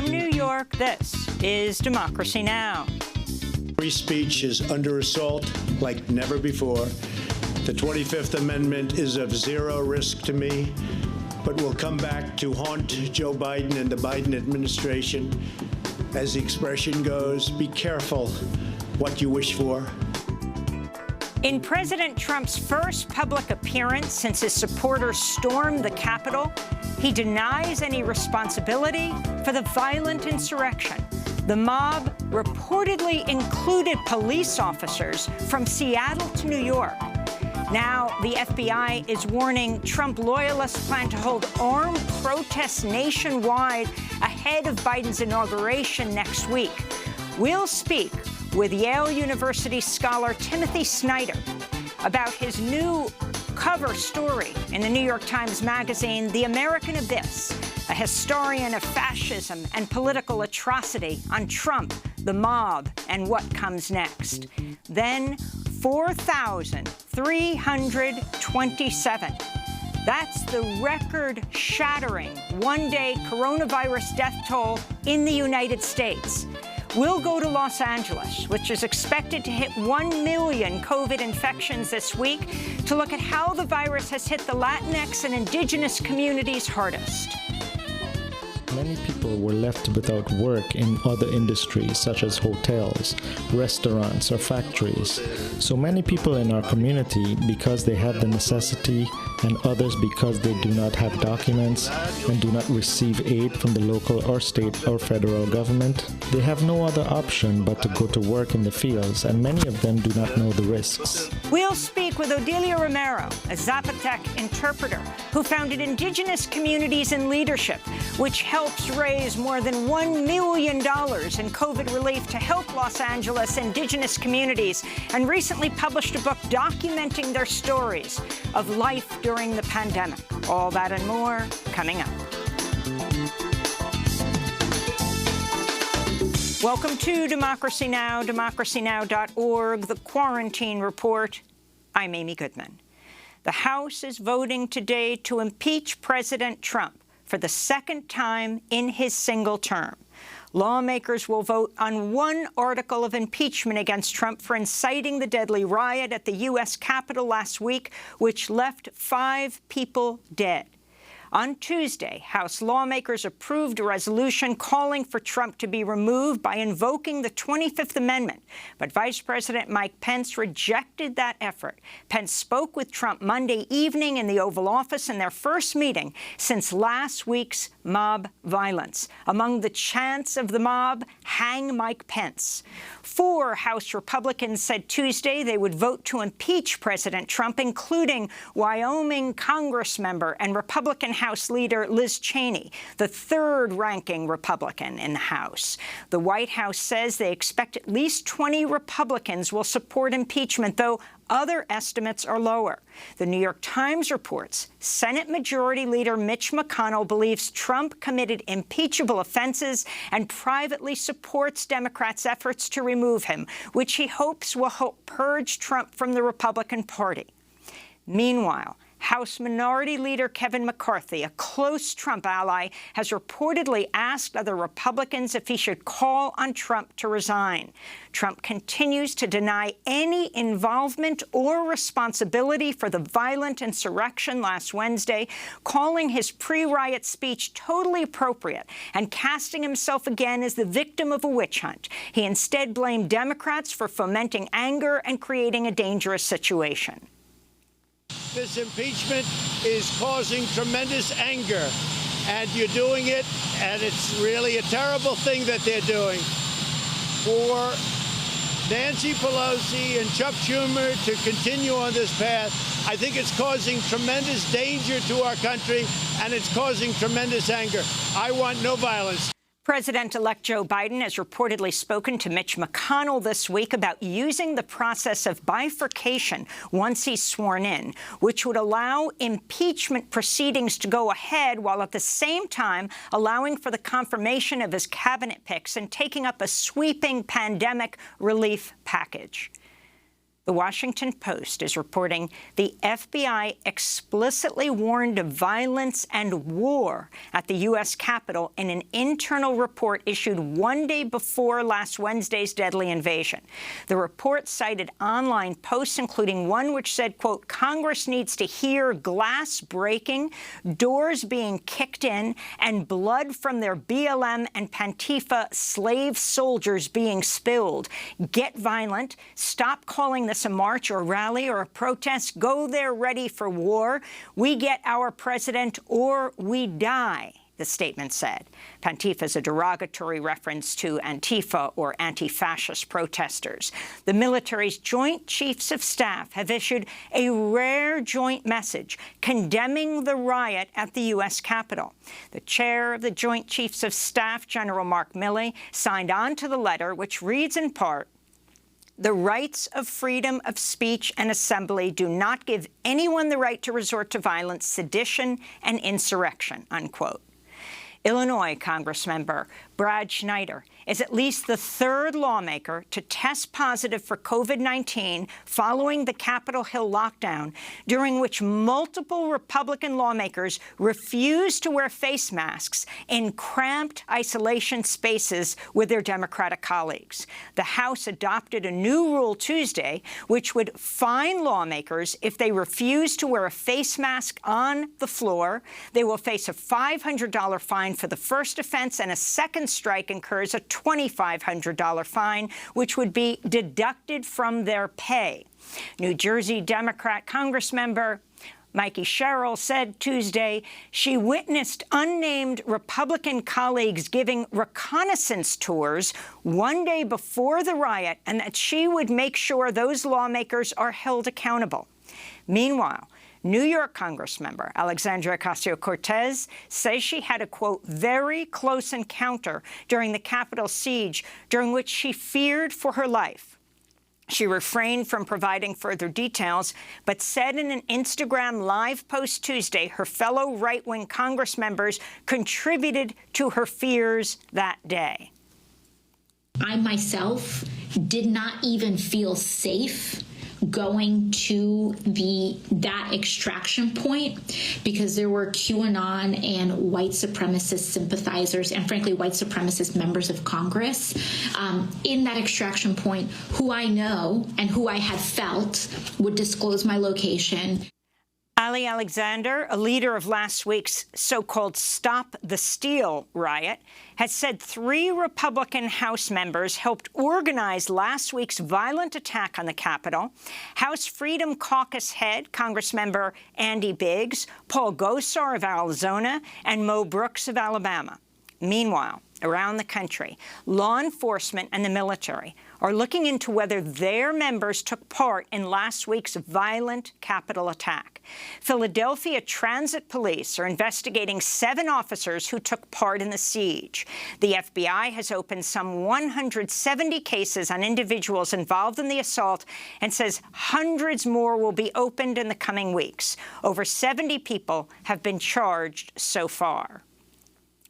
From New York, this is Democracy Now! Free speech is under assault like never before. The 25th Amendment is of zero risk to me, but will come back to haunt Joe Biden and the Biden administration. As the expression goes, be careful what you wish for. In President Trump's first public appearance since his supporters stormed the Capitol, he denies any responsibility for the violent insurrection. The mob reportedly included police officers from Seattle to New York. Now, the FBI is warning Trump loyalists plan to hold armed protests nationwide ahead of Biden's inauguration next week. We'll speak with Yale University scholar Timothy Snyder about his new cover story in the New York Times Magazine, The American Abyss, a historian of fascism and political atrocity on Trump, the mob, and what comes next. Then 4,327. That's the record-shattering one-day coronavirus death toll in the United States. We'll go to Los Angeles, which is expected to hit 1 million COVID infections this week, to look at how the virus has hit the Latinx and indigenous communities hardest. Many people were left without work in other industries such as hotels, restaurants, or factories. So many people in our community, because they have the necessity, and others because they do not have documents and do not receive aid from the local or state or federal government, they have no other option but to go to work in the fields, and many of them do not know the risks. We'll speak with Odilia Romero, a Zapotec interpreter who founded Indigenous Communities in Leadership, which helps raise more than $1 million in COVID relief to help Los Angeles Indigenous communities, and recently published a book documenting their stories of life during the pandemic. All that and more coming up. Welcome to Democracy Now!, democracynow.org, the Quarantine Report. I'm Amy Goodman. The House is voting today to impeach President Trump for the second time in his single term. Lawmakers will vote on one article of impeachment against Trump for inciting the deadly riot at the U.S. Capitol last week, which left 5 people dead. On Tuesday, House lawmakers approved a resolution calling for Trump to be removed by invoking the 25th Amendment. But Vice President Mike Pence rejected that effort. Pence spoke with Trump Monday evening in the Oval Office in their first meeting since last week's mob violence. Among the chants of the mob, "Hang Mike Pence." 4 House Republicans said Tuesday they would vote to impeach President Trump, including Wyoming Congressmember and Republican House Leader Liz Cheney, the 3rd-ranking Republican in the House. The White House says they expect at least 20 Republicans will support impeachment, though other estimates are lower. The New York Times reports Senate Majority Leader Mitch McConnell believes Trump committed impeachable offenses and privately supports Democrats' efforts to remove him, which he hopes will help purge Trump from the Republican Party. Meanwhile, House Minority Leader Kevin McCarthy, a close Trump ally, has reportedly asked other Republicans if he should call on Trump to resign. Trump continues to deny any involvement or responsibility for the violent insurrection last Wednesday, calling his pre-riot speech totally appropriate and casting himself again as the victim of a witch hunt. He instead blamed Democrats for fomenting anger and creating a dangerous situation. This impeachment is causing tremendous anger, and you're doing it, and it's really a terrible thing that they're doing. For Nancy Pelosi and Chuck Schumer to continue on this path, I think it's causing tremendous danger to our country, and it's causing tremendous anger. I want no violence. President-elect Joe Biden has reportedly spoken to Mitch McConnell this week about using the process of bifurcation once he's sworn in, which would allow impeachment proceedings to go ahead while at the same time allowing for the confirmation of his cabinet picks and taking up a sweeping pandemic relief package. The Washington Post is reporting the FBI explicitly warned of violence and war at the U.S. Capitol in an internal report issued one day before last Wednesday's deadly invasion. The report cited online posts, including one which said, quote, Congress needs to hear glass breaking, doors being kicked in, and blood from their BLM and Pantifa slave soldiers being spilled. Get violent. Stop calling this a march or rally or a protest. Go there ready for war. We get our president or we die, the statement said. Pantifa is a derogatory reference to Antifa or anti-fascist protesters. The military's Joint Chiefs of Staff have issued a rare joint message condemning the riot at the U.S. Capitol. The chair of the Joint Chiefs of Staff, General Mark Milley, signed on to the letter, which reads in part, the rights of freedom of speech and assembly do not give anyone the right to resort to violence, sedition, and insurrection, unquote. Illinois Congressmember Brad Schneider is at least the third lawmaker to test positive for COVID-19 following the Capitol Hill lockdown, during which multiple Republican lawmakers refused to wear face masks in cramped isolation spaces with their Democratic colleagues. The House adopted a new rule Tuesday which would fine lawmakers if they refuse to wear a face mask on the floor. They will face a $500 fine for the first offense, and a second strike incurs a $2,500 fine, which would be deducted from their pay. New Jersey Democrat Congressmember Mikey Sherrill said Tuesday she witnessed unnamed Republican colleagues giving reconnaissance tours one day before the riot, and that she would make sure those lawmakers are held accountable. Meanwhile, New York Congressmember Alexandria Ocasio-Cortez says she had a, quote, very close encounter during the Capitol siege, during which she feared for her life. She refrained from providing further details, but said in an Instagram Live post Tuesday her fellow right-wing Congress members contributed to her fears that day. I myself did not even feel safe going to that extraction point because there were QAnon and white supremacist sympathizers and, frankly, white supremacist members of Congress in that extraction point who I know and who I had felt would disclose my location. Ali Alexander, a leader of last week's so-called Stop the Steal riot, has said 3 Republican House members helped organize last week's violent attack on the Capitol: House Freedom Caucus head, Congressmember Andy Biggs, Paul Gosar of Arizona, and Mo Brooks of Alabama. Meanwhile, around the country, law enforcement and the military are looking into whether their members took part in last week's violent Capitol attack. Philadelphia Transit Police are investigating 7 officers who took part in the siege. The FBI has opened some 170 cases on individuals involved in the assault and says hundreds more will be opened in the coming weeks. Over 70 people have been charged so far.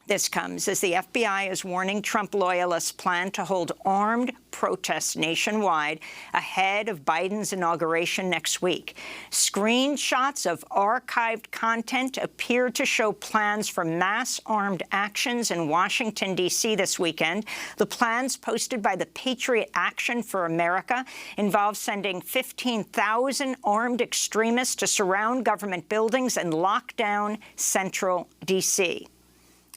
This comes as the FBI is warning Trump loyalists plan to hold armed protests nationwide ahead of Biden's inauguration next week. Screenshots of archived content appear to show plans for mass armed actions in Washington, D.C. this weekend. The plans posted by the Patriot Action for America involve sending 15,000 armed extremists to surround government buildings and lock down central D.C.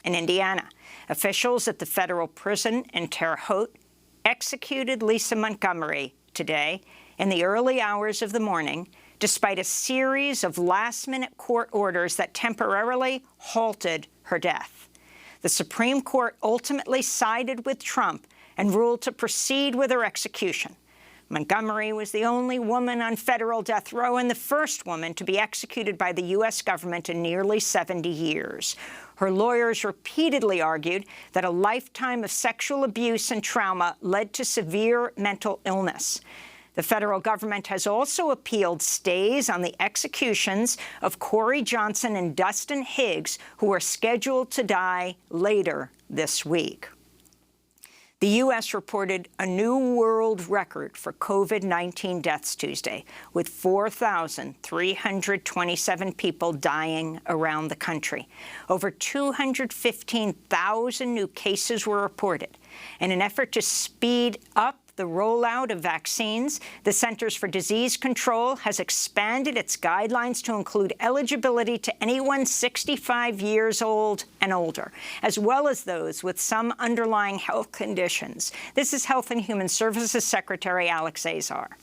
In Indiana, officials at the federal prison in Terre Haute executed Lisa Montgomery today in the early hours of the morning, despite a series of last-minute court orders that temporarily halted her death. The Supreme Court ultimately sided with Trump and ruled to proceed with her execution. Montgomery was the only woman on federal death row and the first woman to be executed by the U.S. government in nearly 70 years. Her lawyers repeatedly argued that a lifetime of sexual abuse and trauma led to severe mental illness. The federal government has also appealed stays on the executions of Corey Johnson and Dustin Higgs, who are scheduled to die later this week. The U.S. reported a new world record for COVID-19 deaths Tuesday, with 4,327 people dying around the country. Over 215,000 new cases were reported. In an effort to speed up the rollout of vaccines, the Centers for Disease Control has expanded its guidelines to include eligibility to anyone 65 years old and older, as well as those with some underlying health conditions. This is Health and Human Services Secretary Alex Azar.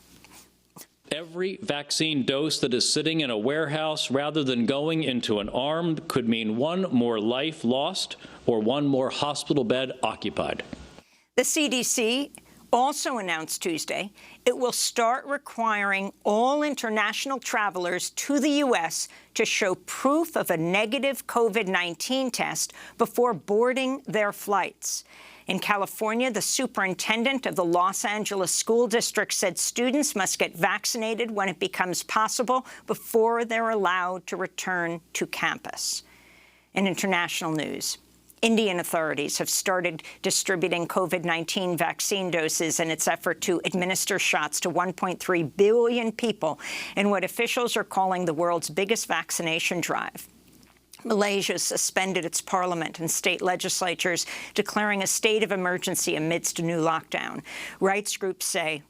Every vaccine dose that is sitting in a warehouse rather than going into an arm could mean one more life lost or one more hospital bed occupied. The CDC also announced Tuesday it will start requiring all international travelers to the U.S. to show proof of a negative COVID-19 test before boarding their flights. In California, the superintendent of the Los Angeles School District said students must get vaccinated when it becomes possible before they're allowed to return to campus. In international news, Indian authorities have started distributing COVID-19 vaccine doses in its effort to administer shots to 1.3 billion people in what officials are calling the world's biggest vaccination drive. Malaysia suspended its parliament and state legislatures, declaring a state of emergency amidst a new lockdown. Rights groups say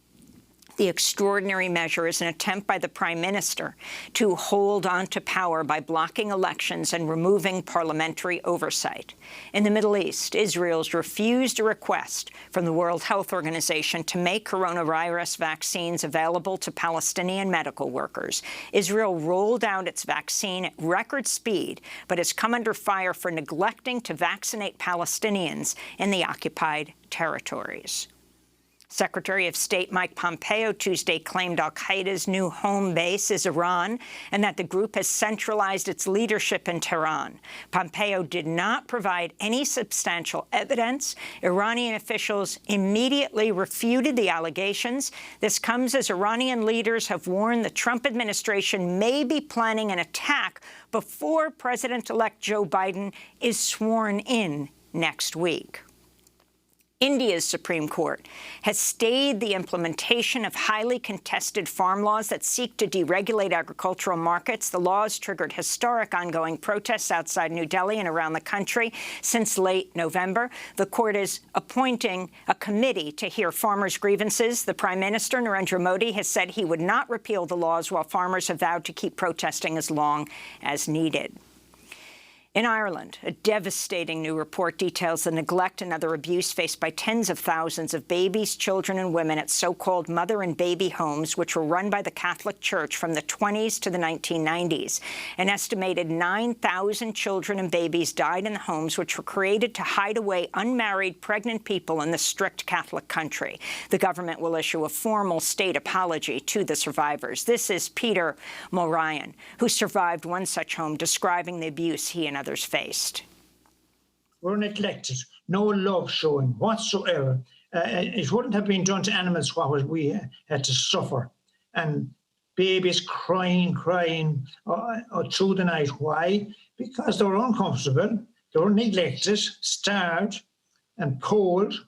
the extraordinary measure is an attempt by the Prime Minister to hold on to power by blocking elections and removing parliamentary oversight. In the Middle East, Israel's refused a request from the World Health Organization to make coronavirus vaccines available to Palestinian medical workers. Israel rolled out its vaccine at record speed, but has come under fire for neglecting to vaccinate Palestinians in the occupied territories. Secretary of State Mike Pompeo Tuesday claimed al-Qaeda's new home base is Iran and that the group has centralized its leadership in Tehran. Pompeo did not provide any substantial evidence. Iranian officials immediately refuted the allegations. This comes as Iranian leaders have warned the Trump administration may be planning an attack before President-elect Joe Biden is sworn in next week. India's Supreme Court has stayed the implementation of highly contested farm laws that seek to deregulate agricultural markets. The laws triggered historic ongoing protests outside New Delhi and around the country since late November. The court is appointing a committee to hear farmers' grievances. The Prime Minister, Narendra Modi, has said he would not repeal the laws, while farmers have vowed to keep protesting as long as needed. In Ireland, a devastating new report details the neglect and other abuse faced by tens of thousands of babies, children and women at so-called mother and baby homes, which were run by the Catholic Church from the 1920s to the 1990s. An estimated 9,000 children and babies died in the homes, which were created to hide away unmarried pregnant people in the strict Catholic country. The government will issue a formal state apology to the survivors. This is Peter Mulryan, who survived one such home, describing the abuse he and others faced. We're neglected, no love showing whatsoever. It wouldn't have been done to animals what we had to suffer. And babies crying through the night. Why? Because they were uncomfortable, they were neglected, starved and cold.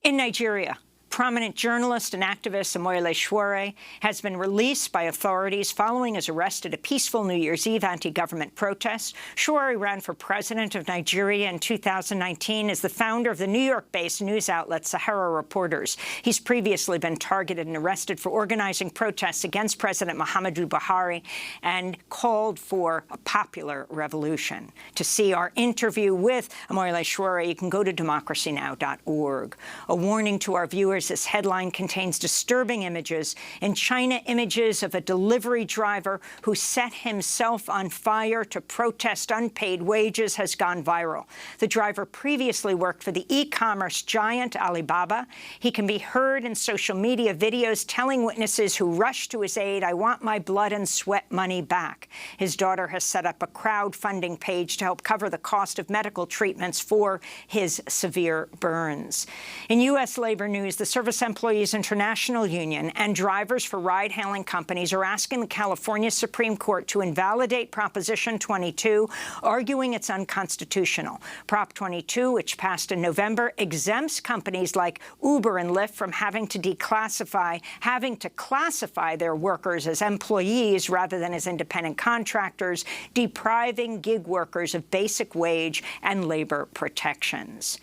In Nigeria, prominent journalist and activist Omoyele Sowore has been released by authorities following his arrest at a peaceful New Year's Eve anti-government protest. Sowore ran for president of Nigeria in 2019 as the founder of the New York-based news outlet Sahara Reporters. He's previously been targeted and arrested for organizing protests against President Muhammadu Buhari and called for a popular revolution. To see our interview with Omoyele Sowore, you can go to democracynow.org. A warning to our viewers: this headline contains disturbing images. In China, images of a delivery driver who set himself on fire to protest unpaid wages has gone viral. The driver previously worked for the e-commerce giant Alibaba. He can be heard in social media videos telling witnesses who rushed to his aid, "I want my blood and sweat money back." His daughter has set up a crowdfunding page to help cover the cost of medical treatments for his severe burns. In U.S. labor news, the Service Employees International Union and drivers for ride-hailing companies are asking the California Supreme Court to invalidate Proposition 22, arguing it's unconstitutional. Prop 22, which passed in November, exempts companies like Uber and Lyft from having to classify their workers as employees rather than as independent contractors, depriving gig workers of basic wage and labor protections.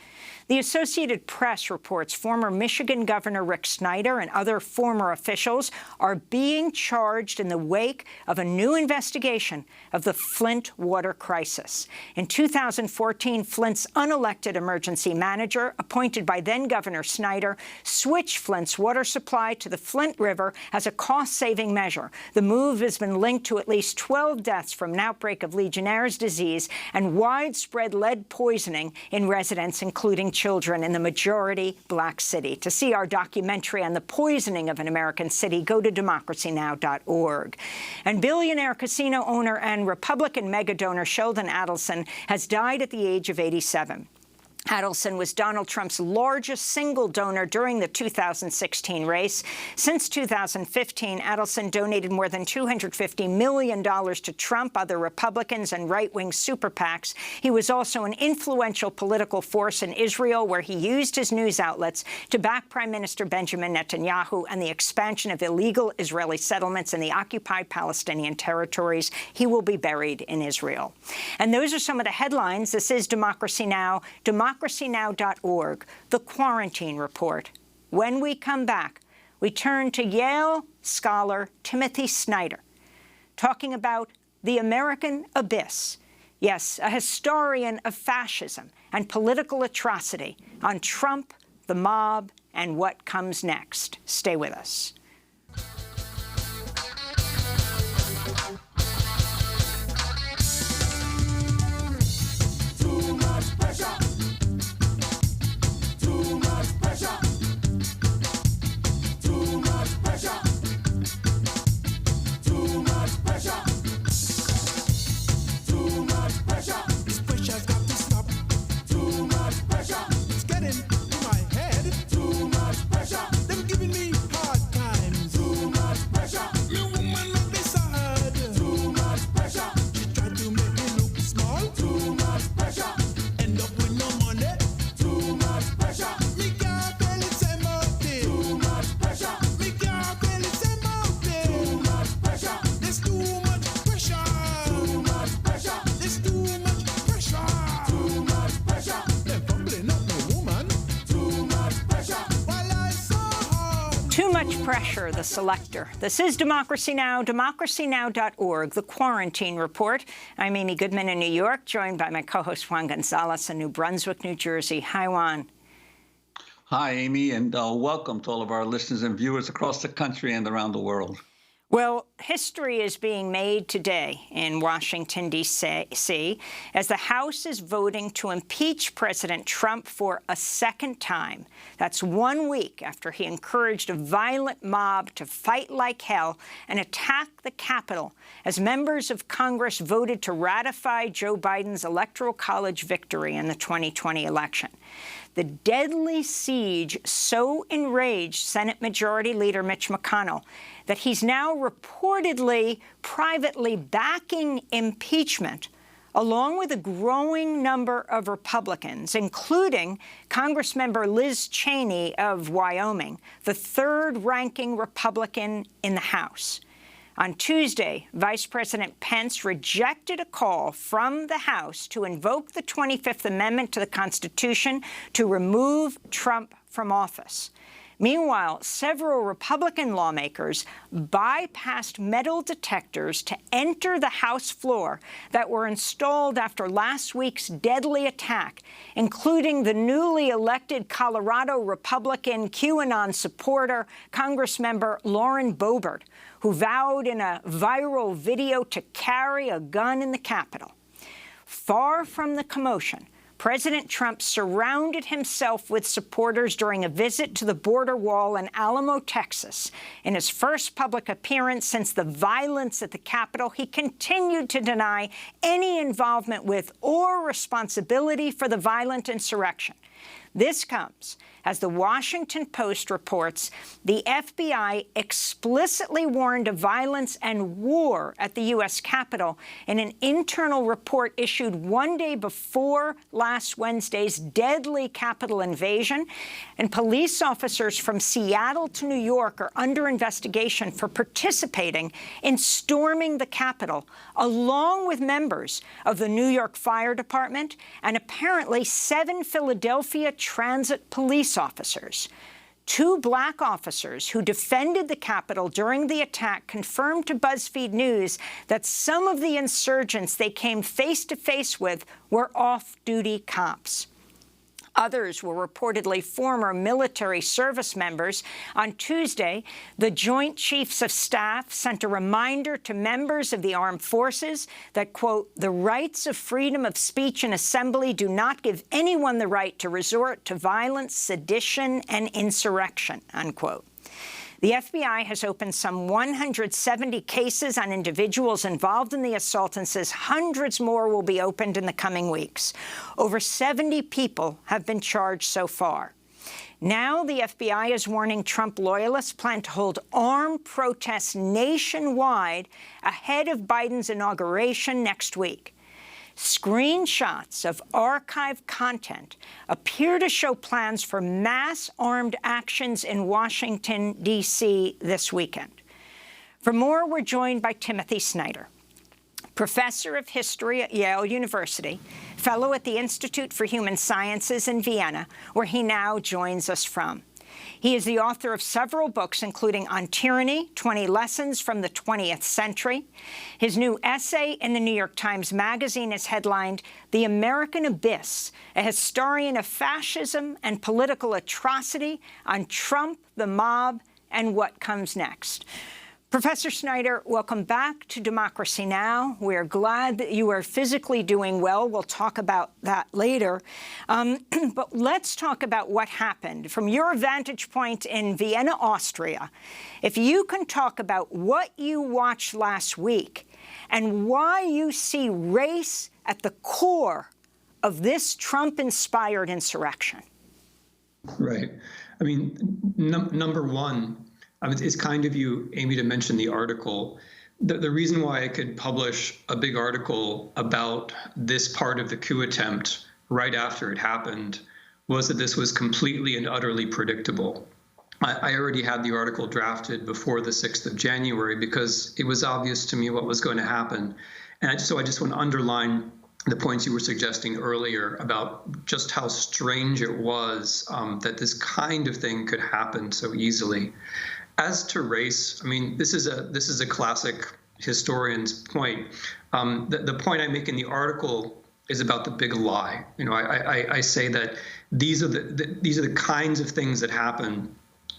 The Associated Press reports former Michigan Governor Rick Snyder and other former officials are being charged in the wake of a new investigation of the Flint water crisis. In 2014, Flint's unelected emergency manager, appointed by then-Governor Snyder, switched Flint's water supply to the Flint River as a cost-saving measure. The move has been linked to at least 12 deaths from an outbreak of Legionnaire's disease and widespread lead poisoning in residents, including children in the majority black city. To see our documentary on the poisoning of an American city, go to democracynow.org. And billionaire casino owner and Republican mega-donor Sheldon Adelson has died at the age of 87. Adelson was Donald Trump's largest single donor during the 2016 race. Since 2015, Adelson donated more than $250 million to Trump, other Republicans, and right-wing super PACs. He was also an influential political force in Israel, where he used his news outlets to back Prime Minister Benjamin Netanyahu and the expansion of illegal Israeli settlements in the occupied Palestinian territories. He will be buried in Israel. And those are some of the headlines. This is Democracy Now!, democracynow.org, The Quarantine Report. When we come back, we turn to Yale scholar Timothy Snyder, talking about the American abyss. Yes, a historian of fascism and political atrocity on Trump, the mob, and what comes next. Stay with us. Pressure, the selector. This is Democracy Now!, democracynow.org, The Quarantine Report. I'm Amy Goodman in New York, joined by my co-host Juan González in New Brunswick, New Jersey. Hi, Juan. Hi, Amy, and welcome to all of our listeners and viewers across the country and around the world. Well, history is being made today in Washington, D.C., as the House is voting to impeach President Trump for a second time. That's 1 week after he encouraged a violent mob to fight like hell and attack the Capitol as members of Congress voted to ratify Joe Biden's Electoral College victory in the 2020 election. The deadly siege so enraged Senate Majority Leader Mitch McConnell that he's now reportedly privately backing impeachment, along with a growing number of Republicans, including Congressmember Liz Cheney of Wyoming, the third-ranking Republican in the House. On Tuesday, Vice President Pence rejected a call from the House to invoke the 25th Amendment to the Constitution to remove Trump from office. Meanwhile, several Republican lawmakers bypassed metal detectors to enter the House floor that were installed after last week's deadly attack, including the newly elected Colorado Republican QAnon supporter, Congressmember Lauren Boebert, who vowed in a viral video to carry a gun in the Capitol. Far from the commotion, President Trump surrounded himself with supporters during a visit to the border wall in Alamo, Texas. In his first public appearance since the violence at the Capitol, he continued to deny any involvement with or responsibility for the violent insurrection. This comes as the Washington Post reports the FBI explicitly warned of violence and war at the U.S. Capitol in an internal report issued one day before last Wednesday's deadly Capitol invasion. And police officers from Seattle to New York are under investigation for participating in storming the Capitol, along with members of the New York Fire Department and apparently 7 Philadelphia Transit police officers. 2 black officers who defended the Capitol during the attack confirmed to BuzzFeed News that some of the insurgents they came face-to-face with were off-duty cops. Others were reportedly former military service members. On Tuesday, the Joint Chiefs of Staff sent a reminder to members of the armed forces that, quote, the rights of freedom of speech and assembly do not give anyone the right to resort to violence, sedition, and insurrection, unquote. The FBI has opened some 170 cases on individuals involved in the assault and says hundreds more will be opened in the coming weeks. Over 70 people have been charged so far. Now the FBI is warning Trump loyalists plan to hold armed protests nationwide ahead of Biden's inauguration next week. Screenshots of archived content appear to show plans for mass armed actions in Washington, D.C. this weekend. For more, we're joined by Timothy Snyder, professor of history at Yale University, fellow at the Institute for Human Sciences in Vienna, where he now joins us from. He is the author of several books, including On Tyranny, 20 Lessons from the 20th Century. His new essay in the New York Times Magazine is headlined, The American Abyss, a historian of fascism and political atrocity on Trump, the mob, and what comes next. Professor Snyder, welcome back to Democracy Now! We're glad that you are physically doing well. We'll talk about that later. But let's talk about what happened. From your vantage point in Vienna, Austria, if you can talk about what you watched last week and why you see race at the core of this Trump-inspired insurrection. Right. I mean, number one, it's kind of you, Amy, to mention the article. The reason why I could publish a big article about this part of the coup attempt right after it happened was that this was completely and utterly predictable. I already had the article drafted before the 6th of January because it was obvious to me what was going to happen. And so I just want to underline the points you were suggesting earlier about just how strange it was that this kind of thing could happen so easily. As to race, I mean, this is a classic historian's point. The point I make in the article is about the big lie. You know, I say that these are the kinds of things that happen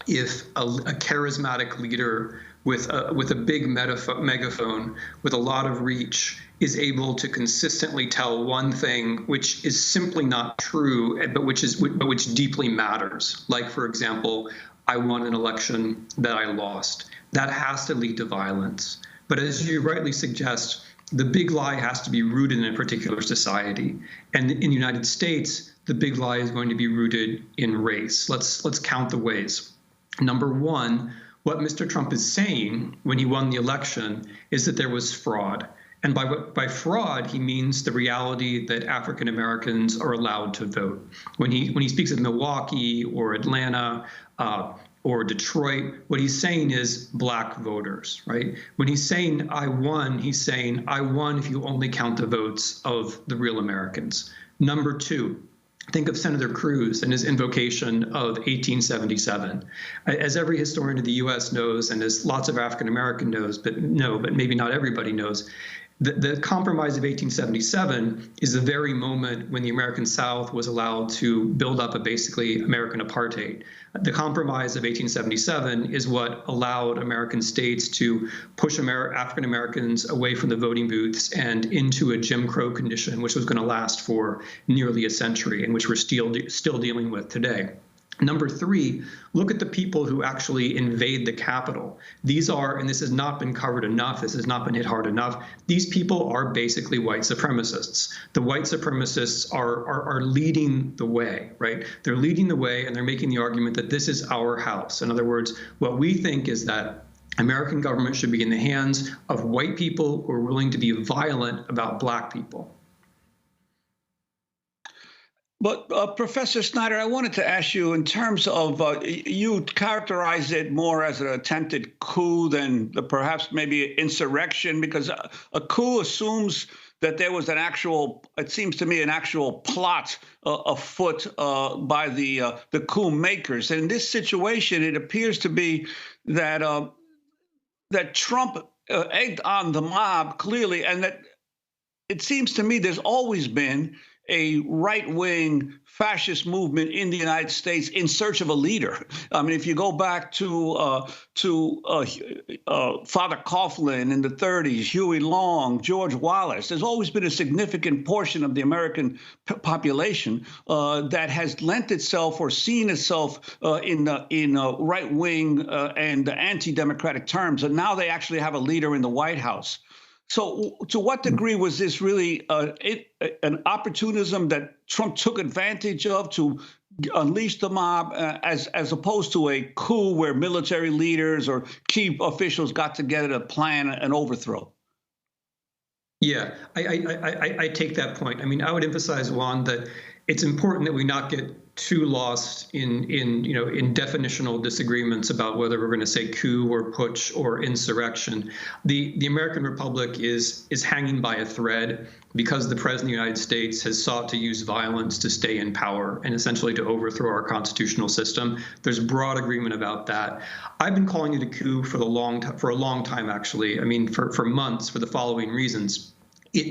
if a charismatic leader with a big megaphone with a lot of reach is able to consistently tell one thing which is simply not true, but which deeply matters. Like, for example, I won an election that I lost. That has to lead to violence. But as you rightly suggest, the big lie has to be rooted in a particular society. And in the United States, the big lie is going to be rooted in race. Let's count the ways. Number one, what Mr. Trump is saying when he won the election is that there was fraud. And by fraud, he means the reality that African Americans are allowed to vote. When he speaks of Milwaukee or Atlanta or Detroit, what he's saying is black voters, right? When he's saying I won, he's saying I won if you only count the votes of the real Americans. Number two, think of Senator Cruz and his invocation of 1877. As every historian of the U.S. knows, and as lots of African American knows, but maybe not everybody knows, the Compromise of 1877 is the very moment when the American South was allowed to build up a basically American apartheid. The Compromise of 1877 is what allowed American states to push African Americans away from the voting booths and into a Jim Crow condition, which was going to last for nearly a century and which we're still dealing with today. Number three, look at the people who actually invade the Capitol. These are, and this has not been covered enough, this has not been hit hard enough, these people are basically white supremacists. The white supremacists are leading the way, right? They're leading the way, and they're making the argument that this is our house. In other words, what we think is that American government should be in the hands of white people who are willing to be violent about black people. But Professor Snyder, I wanted to ask you, in terms of, you characterize it more as an attempted coup than perhaps maybe insurrection, because a coup assumes that there was an actual, it seems to me, an actual plot afoot by the coup makers. And in this situation, it appears to be that that Trump egged on the mob clearly, and that it seems to me there's always been a right-wing fascist movement in the United States in search of a leader. I mean, if you go back to Father Coughlin in the 30s, Huey Long, George Wallace, there's always been a significant portion of the American population that has lent itself or seen itself in right-wing and anti-democratic terms, and now they actually have a leader in the White House. So to what degree was this really an opportunism that Trump took advantage of to unleash the mob, as opposed to a coup where military leaders or key officials got together to plan an overthrow? Yeah, I take that point. I mean, I would emphasize, Juan, that it's important that we not get too lost in definitional disagreements about whether we're going to say coup or putsch or insurrection. The American Republic is hanging by a thread because the President of the United States has sought to use violence to stay in power and essentially to overthrow our constitutional system. There's broad agreement about that. I've been calling it a coup for a long time, actually. I mean, for months, for the following reasons.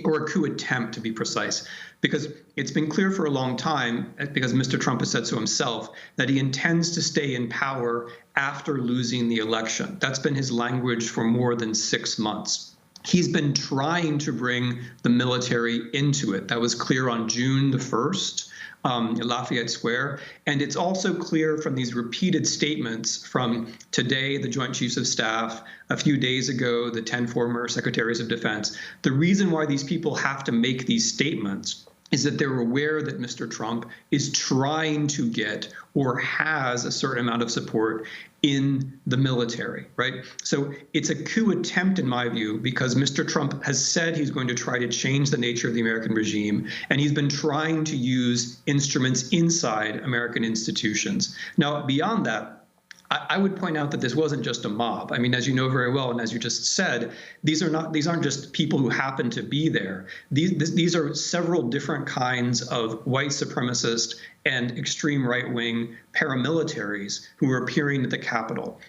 Or a coup attempt, to be precise, because it's been clear for a long time, because Mr. Trump has said so himself, that he intends to stay in power after losing the election. That's been his language for more than 6 months. He's been trying to bring the military into it. That was clear on June the 1st. At Lafayette Square. And it's also clear from these repeated statements from today, the Joint Chiefs of Staff, a few days ago, the 10 former Secretaries of Defense. The reason why these people have to make these statements is that they're aware that Mr. Trump is trying to get or has a certain amount of support in the military, right? So it's a coup attempt, in my view, because Mr. Trump has said he's going to try to change the nature of the American regime, and he's been trying to use instruments inside American institutions. Now, beyond that, I would point out that this wasn't just a mob. I mean, as you know very well, and as you just said, these aren't just people who happen to be there. These are several different kinds of white supremacist and extreme right-wing paramilitaries who are appearing at the Capitol.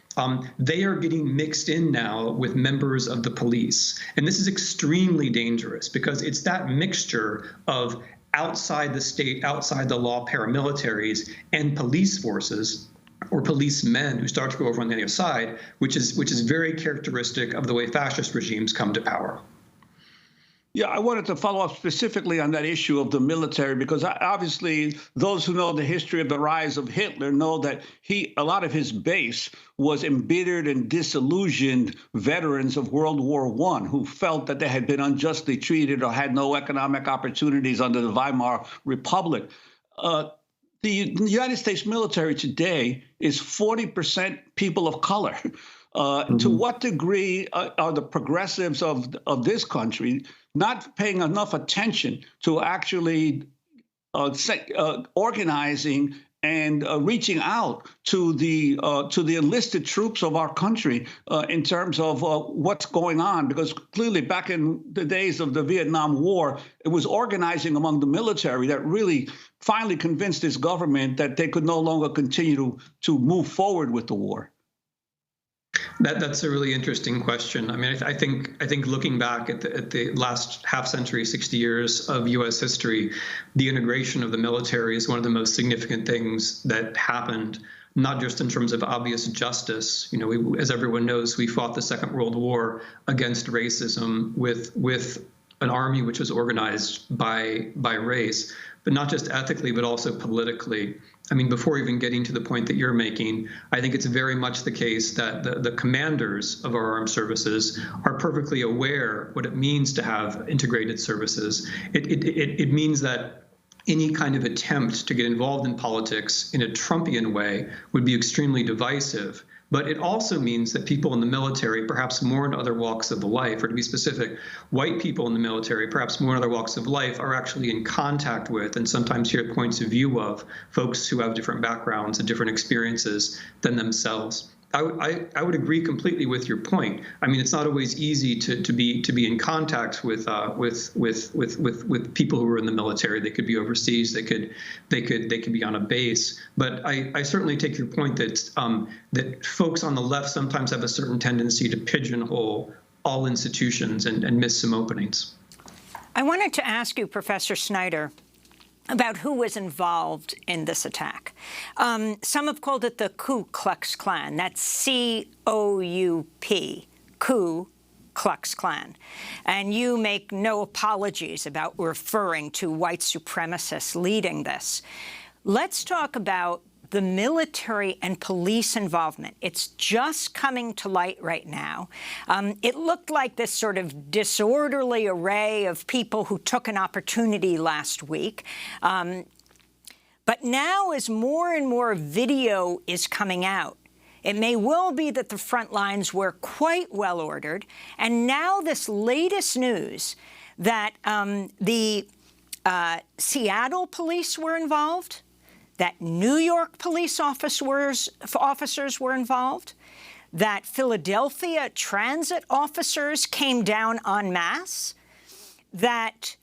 They are getting mixed in now with members of the police. And this is extremely dangerous because it's that mixture of outside the state, outside the law paramilitaries and police forces or policemen who start to go over on the other side, which is very characteristic of the way fascist regimes come to power. Yeah, I wanted to follow up specifically on that issue of the military, because obviously those who know the history of the rise of Hitler know that a lot of his base was embittered and disillusioned veterans of World War I who felt that they had been unjustly treated or had no economic opportunities under the Weimar Republic. The United States military today is 40% people of color. To what degree are the progressives of this country not paying enough attention to actually organizing and reaching out to the enlisted troops of our country in terms of what's going on? Because clearly back in the days of the Vietnam War, it was organizing among the military that really finally convinced this government that they could no longer continue to move forward with the war. That's a really interesting question. I mean, I think looking back at the last half century, 60 years of U.S. history, the integration of the military is one of the most significant things that happened, not just in terms of obvious justice. You know, as everyone knows, we fought the Second World War against racism with an army which was organized by race, but not just ethically, but also politically. I mean, before even getting to the point that you're making, I think it's very much the case that the commanders of our armed services are perfectly aware what it means to have integrated services. It means that any kind of attempt to get involved in politics in a Trumpian way would be extremely divisive. But it also means that people in the military, perhaps more in other walks of life, or to be specific, white people in the military, perhaps more in other walks of life, are actually in contact with and sometimes hear points of view of folks who have different backgrounds and different experiences than themselves. I would agree completely with your point. I mean, it's not always easy to be in contact with people who are in the military. They could be overseas. They could be on a base. But I certainly take your point that that folks on the left sometimes have a certain tendency to pigeonhole all institutions and miss some openings. I wanted to ask you, Professor Snyder, about who was involved in this attack. Some have called it the Ku Klux Klan. That's C-O-U-P, Ku Klux Klan. And you make no apologies about referring to white supremacists leading this. Let's talk about the military and police involvement. It's just coming to light right now. It looked like this sort of disorderly array of people who took an opportunity last week. But now, as more and more video is coming out, it may well be that the front lines were quite well ordered. And now this latest news that the Seattle police were involved, that New York police officers were involved, that Philadelphia transit officers came down en masse, that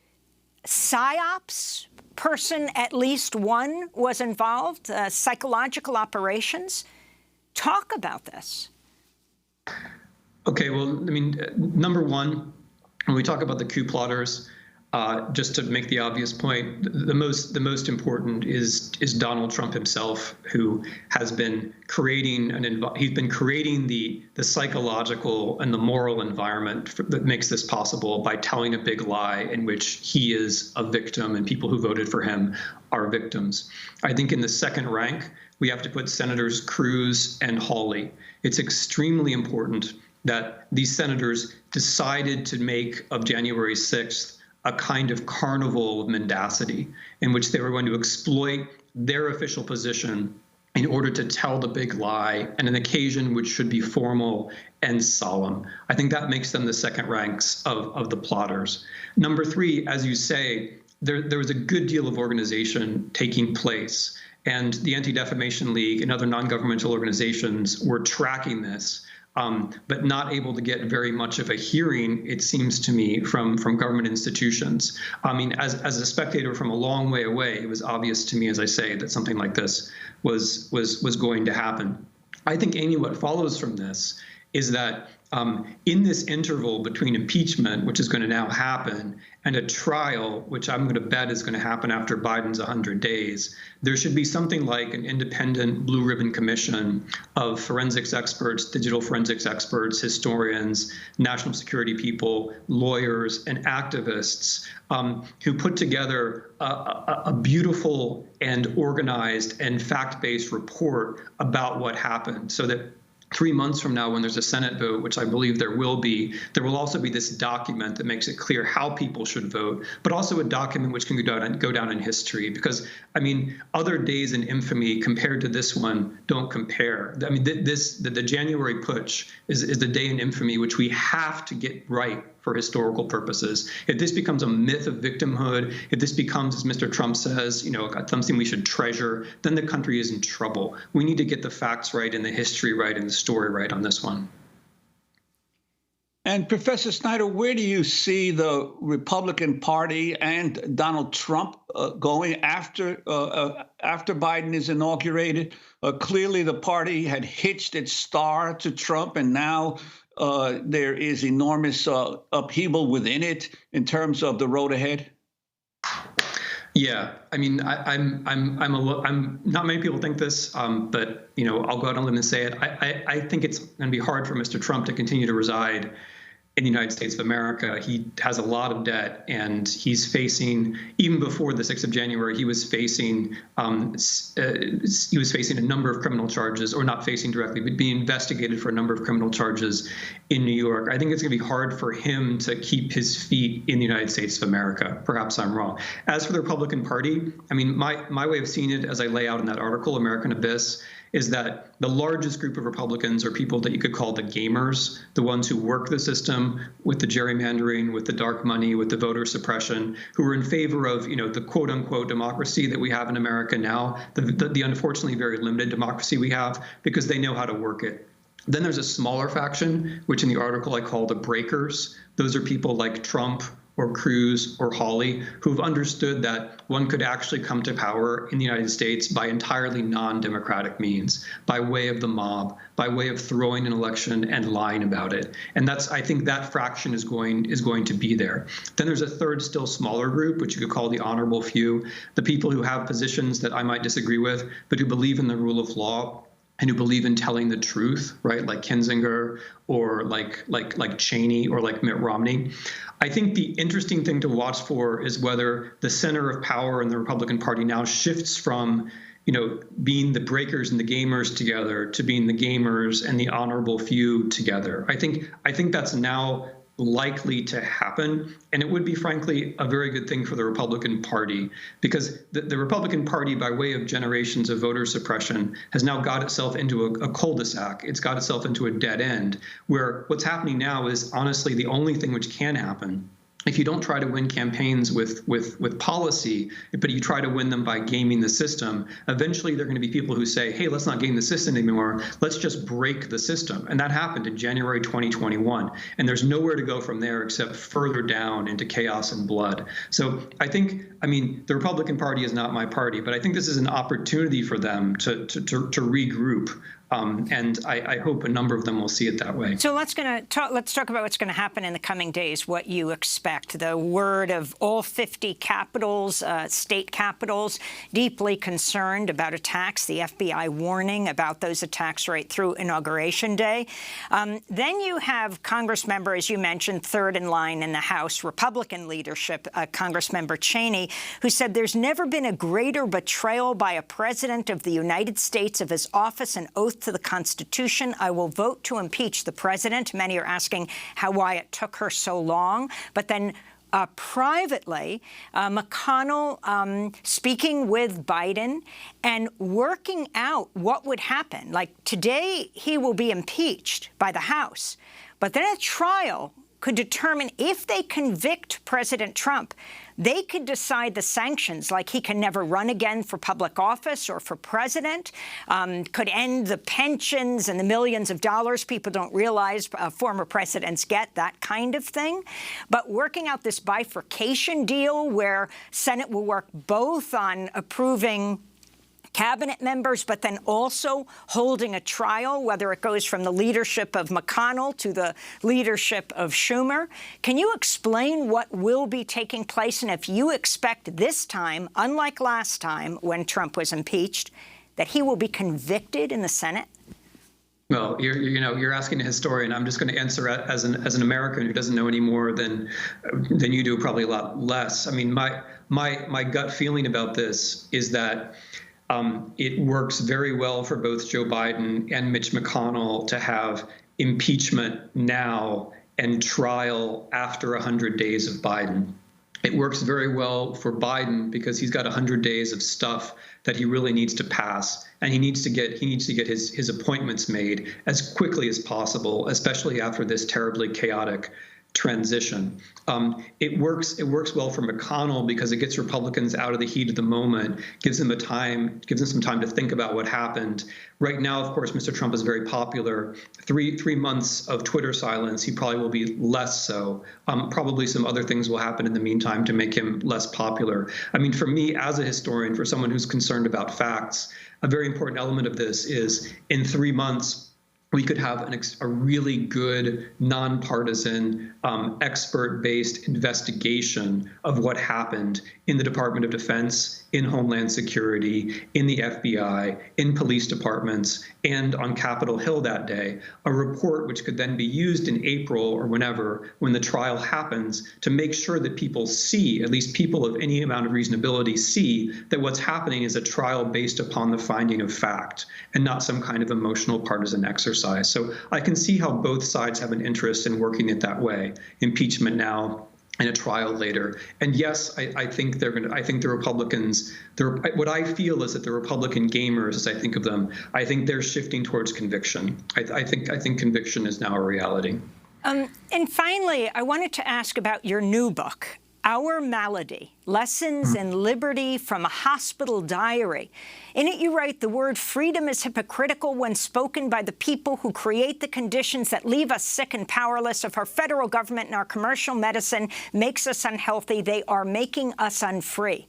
PSYOPs person, at least one, was involved, psychological operations. Talk about this. Okay, well, I mean, number one, when we talk about the coup plotters, just to make the obvious point, the most important is Donald Trump himself, who has been creating the psychological and the moral environment that makes this possible by telling a big lie in which he is a victim and people who voted for him are victims. I think in the second rank, we have to put Senators Cruz and Hawley. It's extremely important that these senators decided to make of January 6th a kind of carnival of mendacity in which they were going to exploit their official position in order to tell the big lie, and an occasion which should be formal and solemn. I think that makes them the second ranks of the plotters. Number three, as you say, there was a good deal of organization taking place, and the Anti-Defamation League and other non-governmental organizations were tracking this. But not able to get very much of a hearing, it seems to me, from government institutions. I mean, as a spectator from a long way away, it was obvious to me, as I say, that something like this was going to happen. I think, Amy, what follows from this is that in this interval between impeachment, which is going to now happen, and a trial, which I'm going to bet is going to happen after Biden's 100 days, there should be something like an independent blue ribbon commission of forensics experts, digital forensics experts, historians, national security people, lawyers, and activists who put together a beautiful and organized and fact-based report about what happened, so that 3 months from now, when there's a Senate vote, which I believe there will also be this document that makes it clear how people should vote, but also a document which can go down in history. Because, I mean, other days in infamy compared to this one don't compare. I mean, the January putsch is the day in infamy which we have to get right for historical purposes. If this becomes a myth of victimhood, if this becomes, as Mr. Trump says, something we should treasure, then the country is in trouble. We need to get the facts right and the history right and the story right on this one. And Professor Snyder, where do you see the Republican Party and Donald Trump going after Biden is inaugurated? Clearly, the party had hitched its star to Trump, and now there is enormous upheaval within it in terms of the road ahead. Yeah, I mean, I'm not many people think this, but I'll go out on a limb and say it. I think it's going to be hard for Mr. Trump to continue to reside in the United States of America. He has a lot of debt, and he's facing, even before the 6th of January, he was facing a number of criminal charges, or not facing directly, but being investigated for a number of criminal charges in New York. I think it's going to be hard for him to keep his feet in the United States of America. Perhaps I'm wrong. As for the Republican Party, I mean, my way of seeing it, as I lay out in that article, American Abyss, is that the largest group of Republicans are people that you could call the gamers, the ones who work the system with the gerrymandering, with the dark money, with the voter suppression, who are in favor of, the quote unquote democracy that we have in America now, the unfortunately very limited democracy we have, because they know how to work it. Then there's a smaller faction, which in the article I call the breakers. Those are people like Trump or Cruz or Hawley, who've understood that one could actually come to power in the United States by entirely non-democratic means, by way of the mob, by way of throwing an election and lying about it. And I think that fraction is going to be there. Then there's a third, still smaller group, which you could call the honorable few, the people who have positions that I might disagree with, but who believe in the rule of law and who believe in telling the truth, right? Like Kinzinger or like Cheney or like Mitt Romney. I think the interesting thing to watch for is whether the center of power in the Republican Party now shifts from, being the breakers and the gamers together to being the gamers and the honorable few together. I think that's now likely to happen. And it would be, frankly, a very good thing for the Republican Party, because the Republican Party, by way of generations of voter suppression, has now got itself into a cul-de-sac. It's got itself into a dead end, where what's happening now is honestly the only thing which can happen. If you don't try to win campaigns with policy, but you try to win them by gaming the system, eventually there are going to be people who say, hey, let's not game the system anymore. Let's just break the system. And that happened in January 2021. And there's nowhere to go from there except further down into chaos and blood. So I mean, the Republican Party is not my party, but I think this is an opportunity for them to regroup. And I hope a number of them will see it that way. So let's talk about what's going to happen in the coming days, what you expect. The word of all 50 capitals, state capitals, deeply concerned about attacks, the FBI warning about those attacks right through Inauguration Day. Then you have Congressmember, as you mentioned, third in line in the House, Republican leadership, Congressmember Cheney, who said there's never been a greater betrayal by a president of the United States of his office and oath to the Constitution. I will vote to impeach the president. Many are asking why it took her so long. But then privately, McConnell speaking with Biden and working out what would happen. Like today, he will be impeached by the House. But then a trial could determine if they convict President Trump, they could decide the sanctions, like he can never run again for public office or for president, could end the pensions and the millions of dollars people don't realize former presidents get, that kind of thing. But working out this bifurcation deal where Senate will work both on approving cabinet members, but then also holding a trial, whether it goes from the leadership of McConnell to the leadership of Schumer. Can you explain what will be taking place, and if you expect this time, unlike last time when Trump was impeached, that he will be convicted in the Senate? Well, you're asking a historian. I'm just going to answer as an American who doesn't know any more than you do, probably a lot less. I mean, my gut feeling about this is that it works very well for both Joe Biden and Mitch McConnell to have impeachment now and trial after 100 days of Biden. It works very well for Biden because he's got 100 days of stuff that he really needs to pass, and he needs to get his appointments made as quickly as possible, especially after this terribly chaotic transition. It works well for McConnell because it gets Republicans out of the heat of the moment, gives them some time to think about what happened. Right now, of course, Mr. Trump is very popular. Three months of Twitter silence, he probably will be less so. Probably some other things will happen in the meantime to make him less popular. I mean, for me as a historian, for someone who's concerned about facts, a very important element of this is in 3 months, we could have a really good, nonpartisan, expert-based investigation of what happened in the Department of Defense, in Homeland Security, in the FBI, in police departments, and on Capitol Hill that day, a report which could then be used in April or whenever, when the trial happens, to make sure that people see, at least people of any amount of reasonability see, that what's happening is a trial based upon the finding of fact and not some kind of emotional partisan exercise. So I can see how both sides have an interest in working it that way, impeachment now and a trial later. And yes, I think I think the Republicans, what I feel is that the Republican gamers, as I think of them, I think they're shifting towards conviction. I think conviction is now a reality. And finally, I wanted to ask about your new book, Our Malady, Lessons in Liberty from a Hospital Diary. In it, you write, the word freedom is hypocritical when spoken by the people who create the conditions that leave us sick and powerless. If our federal government and our commercial medicine makes us unhealthy, they are making us unfree.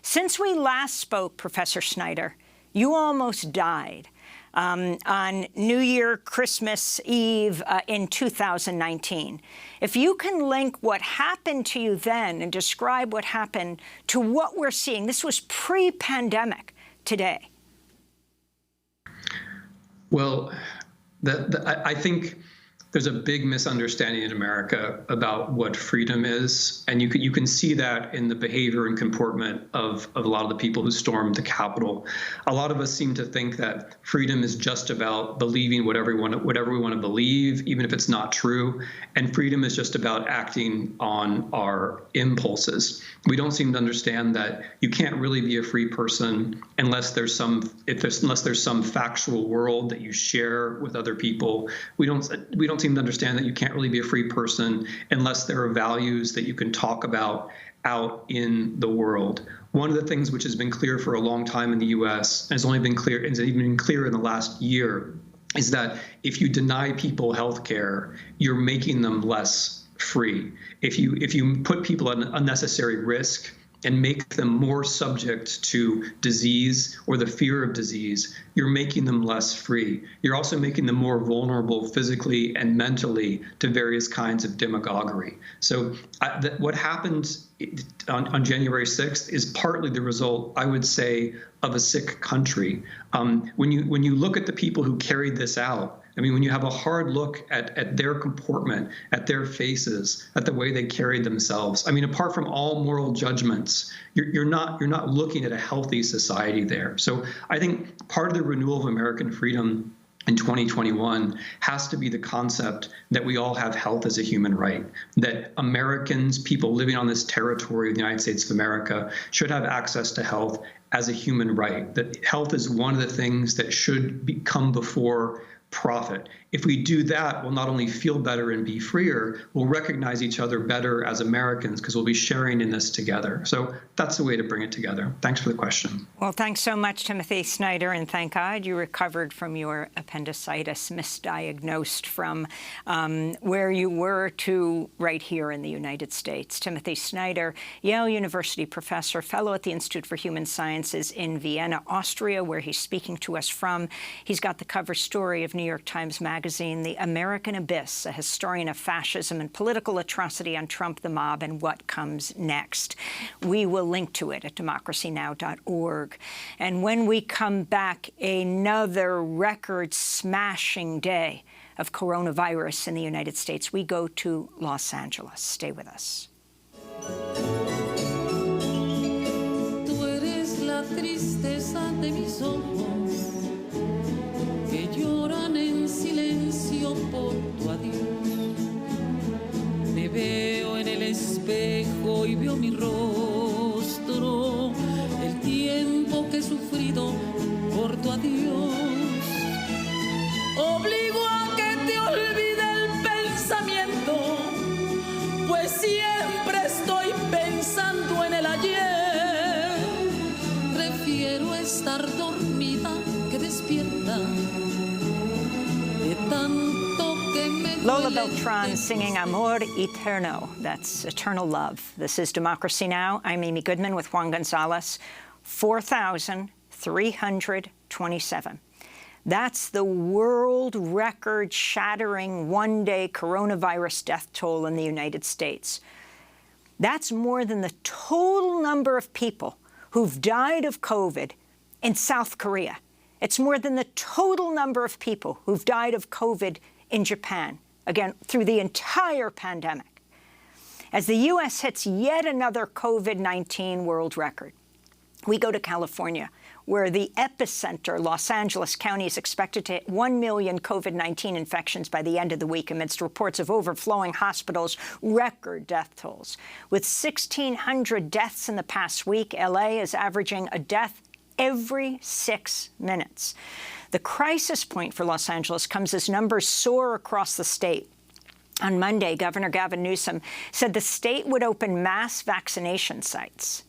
Since we last spoke, Professor Snyder, you almost died on New Year, Christmas Eve in 2019. If you can link what happened to you then and describe what happened to what we're seeing, this was pre-pandemic today. Well, I think there's a big misunderstanding in America about what freedom is, and you can see that in the behavior and comportment of a lot of the people who stormed the Capitol. A lot of us seem to think that freedom is just about believing whatever we want to believe, even if it's not true, and freedom is just about acting on our impulses. We don't seem to understand that you can't really be a free person unless there's some factual world that you share with other people. We don't seem to understand that you can't really be a free person unless there are values that you can talk about out in the world. One of the things which has been clear for a long time in the U.S., and has only been clear, and it's even been clear in the last year, is that if you deny people health care, you're making them less free. If you put people at an unnecessary risk and make them more subject to disease or the fear of disease, you're making them less free. You're also making them more vulnerable physically and mentally to various kinds of demagoguery. So what happened on January 6th is partly the result, I would say, of a sick country. When you look at the people who carried this out, I mean, when you have a hard look at their comportment, at their faces, at the way they carried themselves, I mean, apart from all moral judgments, you're not looking at a healthy society there. So I think part of the renewal of American freedom in 2021 has to be the concept that we all have health as a human right, that Americans, people living on this territory of the United States of America, should have access to health as a human right, that health is one of the things that should come before profit. If we do that, we'll not only feel better and be freer, we'll recognize each other better as Americans because we'll be sharing in this together. So that's the way to bring it together. Thanks for the question. Well, thanks so much, Timothy Snyder, and thank God you recovered from your appendicitis, misdiagnosed from where you were to right here in the United States. Timothy Snyder, Yale University professor, fellow at the Institute for Human Sciences in Vienna, Austria, where he's speaking to us from. He's got the cover story of New York Times Magazine, The American Abyss, a historian of fascism and political atrocity on Trump, the mob, and what comes next. We will link to it at democracynow.org. And when we come back, another record-smashing day of coronavirus in the United States. We go to Los Angeles. Stay with us. Tú eres la tristeza de mis ojos, que lloran en silencio por tu adiós. Me veo en el espejo y veo mi rostro, el tiempo que he sufrido por tu adiós. Obligo a que te olvide el pensamiento, pues siempre estoy pensando en el ayer. Prefiero estar dormida que despierta. Lola Beltran singing Amor Eterno. That's eternal love. This is Democracy Now! I'm Amy Goodman with Juan González. 4,327. That's the world record-shattering one-day coronavirus death toll in the United States. That's more than the total number of people who've died of COVID in South Korea. It's more than the total number of people who've died of COVID in Japan, again, through the entire pandemic. As the U.S. hits yet another COVID-19 world record, we go to California, where the epicenter, Los Angeles County, is expected to hit 1 million COVID-19 infections by the end of the week amidst reports of overflowing hospitals, record death tolls. With 1,600 deaths in the past week, L.A. is averaging a death every 6 minutes. The crisis point for Los Angeles comes as numbers soar across the state. On Monday, Governor Gavin Newsom said the state would open mass vaccination sites.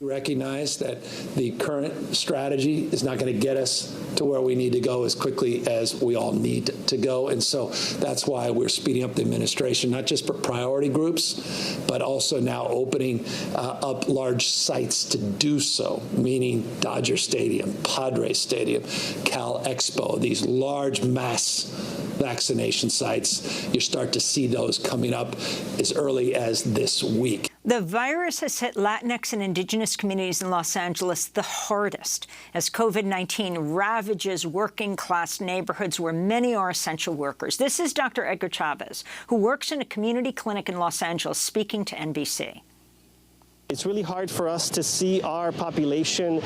We recognize that the current strategy is not going to get us to where we need to go as quickly as we all need to go. And so that's why we're speeding up the administration, not just for priority groups, but also now opening up large sites to do so, meaning Dodger Stadium, Padres Stadium, Cal Expo, these large mass vaccination sites. You start to see those coming up as early as this week. The virus has hit Latinx and Indigenous communities in Los Angeles the hardest as COVID-19 ravages working-class neighborhoods where many are essential workers. This is Dr. Edgar Chavez, who works in a community clinic in Los Angeles, speaking to NBC. It's really hard for us to see our population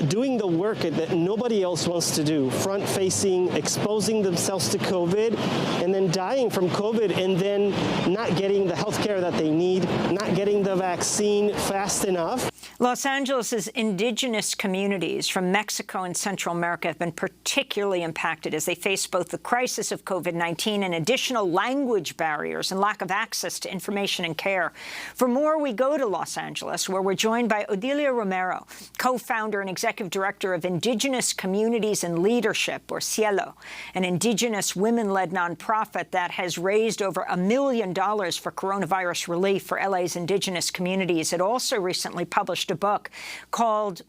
doing the work that nobody else wants to do, front-facing, exposing themselves to COVID, and then dying from COVID, and then not getting the health care that they need, not getting the vaccine fast enough. Los Angeles' indigenous communities from Mexico and Central America have been particularly impacted as they face both the crisis of COVID-19 and additional language barriers and lack of access to information and care. For more, we go to Los Angeles, where we're joined by Odilia Romero, co-founder and executive director of Indigenous Communities and Leadership, or Cielo, an indigenous women-led nonprofit that has raised over $1 million for coronavirus relief for LA's indigenous communities. It also recently published a book called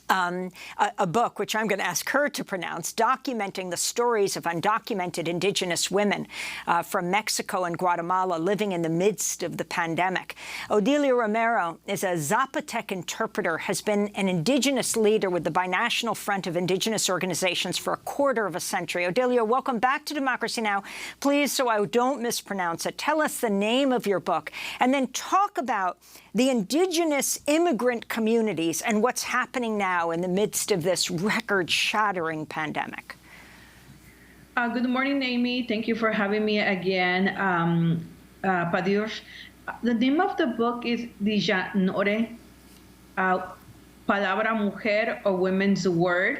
a book, which I'm going to ask her to pronounce, documenting the stories of undocumented indigenous women from Mexico and Guatemala living in the midst of the pandemic. Odilia Romero is a Zapotec interpreter, has been an indigenous leader with the Binational Front of Indigenous Organizations for a quarter of a century. Odilia, welcome back to Democracy Now! Please, so I don't mispronounce it, tell us the name of your book, and then talk about the indigenous immigrant communities and what's happening now in the midst of this record-shattering pandemic. Good morning, Amy. Thank you for having me again. Padiush. The name of the book is Janurary, Palabra Mujer, or Women's Word.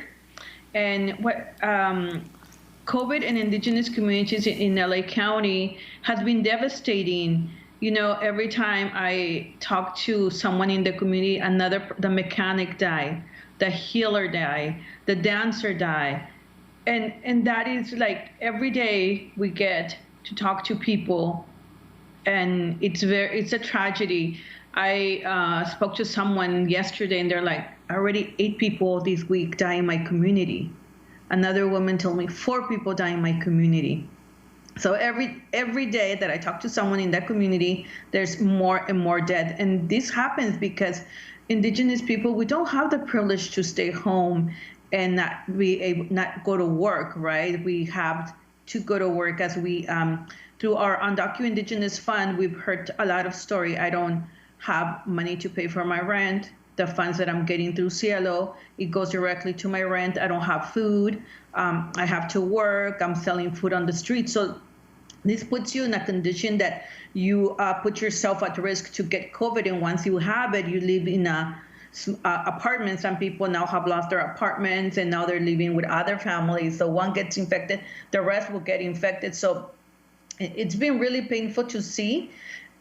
And what COVID and indigenous communities in LA County has been devastating. You know, every time I talk to someone in the community, the mechanic died, the healer died, the dancer died. And that is like every day we get to talk to people, and it's a tragedy. I spoke to someone yesterday, and they're like, already 8 people this week die in my community. Another woman told me 4 people die in my community. So every day that I talk to someone in that community, there's more and more death. And this happens because indigenous people, we don't have the privilege to stay home and not go to work, right? We have to go to work as we, through our Undocumented Indigenous Fund, we've heard a lot of story. I don't have money to pay for my rent. The funds that I'm getting through Cielo, it goes directly to my rent. I don't have food. I have to work. I'm selling food on the street. So this puts you in a condition that you put yourself at risk to get COVID. And once you have it, you live in a apartment. Some people now have lost their apartments, and now they're living with other families. So one gets infected, the rest will get infected. So it's been really painful to see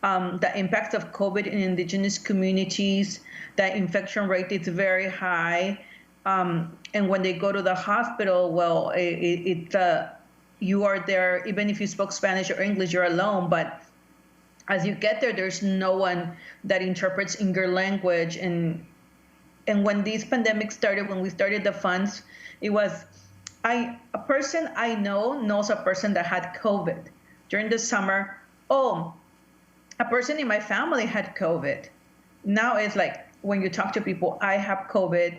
the impact of COVID in indigenous communities. The infection rate is very high. And when they go to the hospital, well, you are there, even if you spoke Spanish or English, you're alone. But as you get there, there's no one that interprets in your language. And when this pandemic started, when we started the funds, it was a person I know knows a person that had COVID during the summer. Oh, a person in my family had COVID. Now it's like when you talk to people, I have COVID.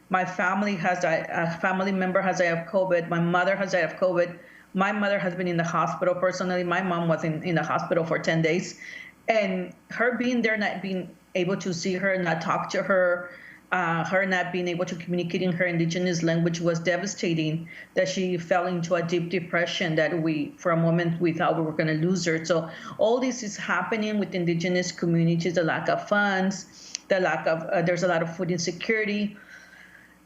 My family has a family member has died of COVID. My mother has died of COVID. My mother has been in the hospital personally. My mom was in the hospital for 10 days. And her being there, not being able to see her, not talk to her, her not being able to communicate in her indigenous language was devastating, that she fell into a deep depression that for a moment, we thought we were going to lose her. So all this is happening with indigenous communities, the lack of funds, the lack of, there's a lot of food insecurity.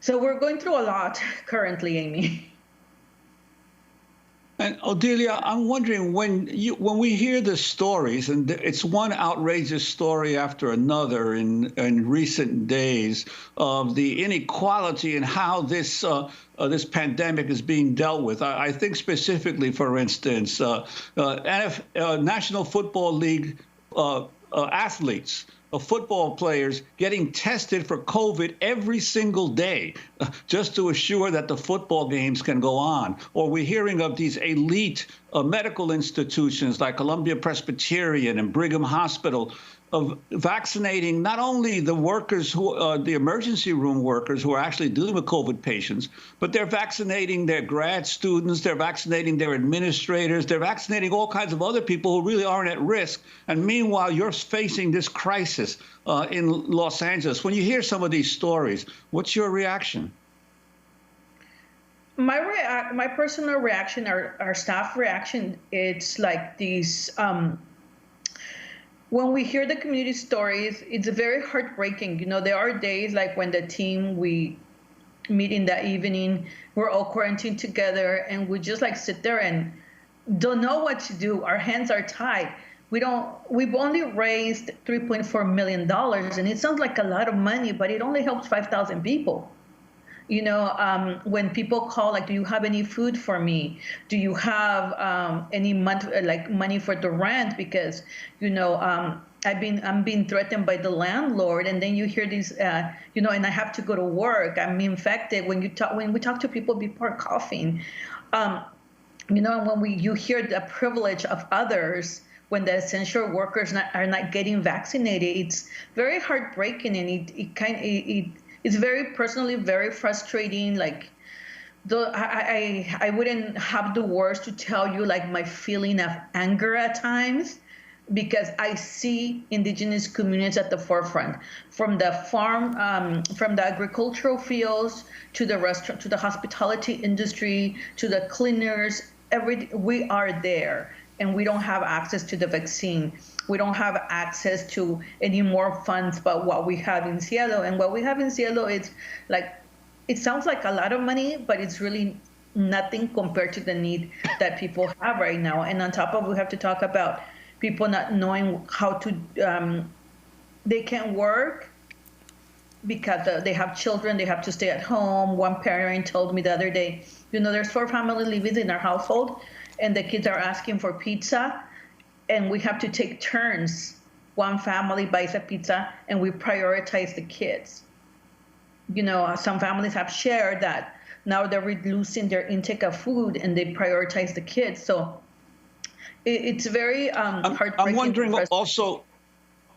So we're going through a lot currently, Amy. And Odelia, I'm wondering, when we hear the stories, and it's one outrageous story after another in recent days of the inequality and how this pandemic is being dealt with. I think specifically, for instance, National Football League athletes, football players getting tested for COVID every single day just to assure that the football games can go on. Or we're hearing of these elite medical institutions like Columbia Presbyterian and Brigham Hospital of vaccinating not only the workers, the emergency room workers who are actually dealing with COVID patients, but they're vaccinating their grad students, they're vaccinating their administrators, they're vaccinating all kinds of other people who really aren't at risk. And meanwhile, you're facing this crisis in Los Angeles. When you hear some of these stories, what's your reaction? My personal reaction, our staff reaction, it's like these. When we hear the community stories, it's very heartbreaking. You know, there are days like when the team, we meet in the evening, we're all quarantined together, and we just like sit there and don't know what to do. Our hands are tied. We've only raised $3.4 million, and it sounds like a lot of money, but it only helps 5,000 people. You know, when people call, like, do you have any food for me? Do you have any money for the rent? Because, you know, I'm being threatened by the landlord, and then you hear these, you know, and I have to go to work. I'm infected. When we talk to people, people are coughing. You know, and when you hear the privilege of others, when the essential workers are not getting vaccinated, it's very heartbreaking, and it's very personally very frustrating. Like, I wouldn't have the words to tell you like my feeling of anger at times, because I see indigenous communities at the forefront, from the farm, from the agricultural fields to the restaurant, to the hospitality industry, to the cleaners. We are there, and we don't have access to the vaccine. We don't have access to any more funds but what we have in Seattle. And what we have in Seattle, it's like, it sounds like a lot of money, but it's really nothing compared to the need that people have right now. And on top of, we have to talk about people not knowing how to, they can't work because they have children, they have to stay at home. One parent told me the other day, you know, there's 4 families living in our household, and the kids are asking for pizza, and we have to take turns. One family buys a pizza, and we prioritize the kids. You know, some families have shared that now they're reducing their intake of food, and they prioritize the kids. So it's very heartbreaking. I'm wondering also,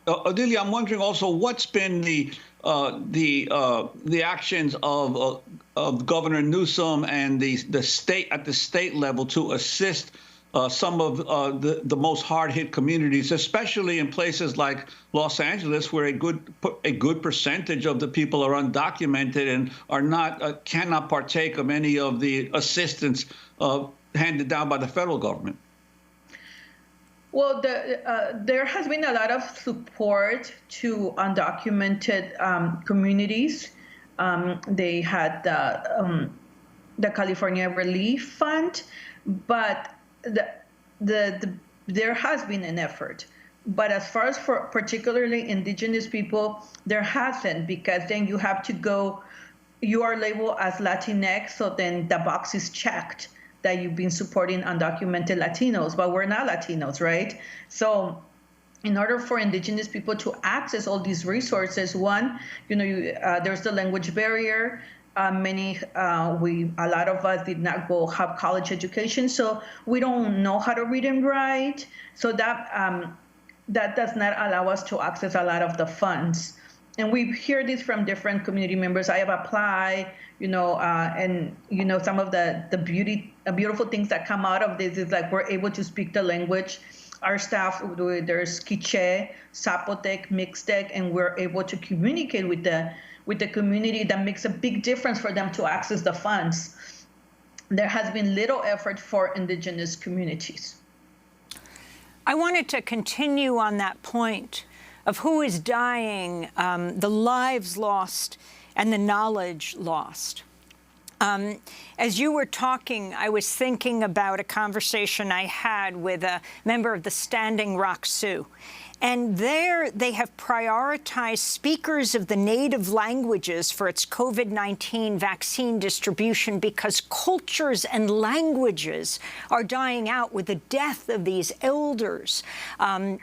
Odelia, I'm wondering also what's been the actions of Governor Newsom and the state at the state level to assist some of the most hard-hit communities, especially in places like Los Angeles, where a good percentage of the people are undocumented and cannot partake of any of the assistance handed down by the federal government. Well, there has been a lot of support to undocumented communities. They had the California Relief Fund, but there has been an effort. But as far as for particularly indigenous people, there hasn't, because then you have to go, you are labeled as Latinx, so then the box is checked that you've been supporting undocumented Latinos, but we're not Latinos, right? So in order for indigenous people to access all these resources, one, you know, there's the language barrier. A lot of us did not go have college education, so we don't know how to read and write. So that does not allow us to access a lot of the funds. And we hear this from different community members. I have applied, and some of the beautiful things that come out of this is like we're able to speak the language. Our staff, there's Quiche, Zapotec, Mixtec, and we're able to communicate with the community. That makes a big difference for them to access the funds. There has been little effort for indigenous communities. I wanted to continue on that point of who is dying, the lives lost, and the knowledge lost. As you were talking, I was thinking about a conversation I had with a member of the Standing Rock Sioux. And there they have prioritized speakers of the native languages for its COVID-19 vaccine distribution because cultures and languages are dying out with the death of these elders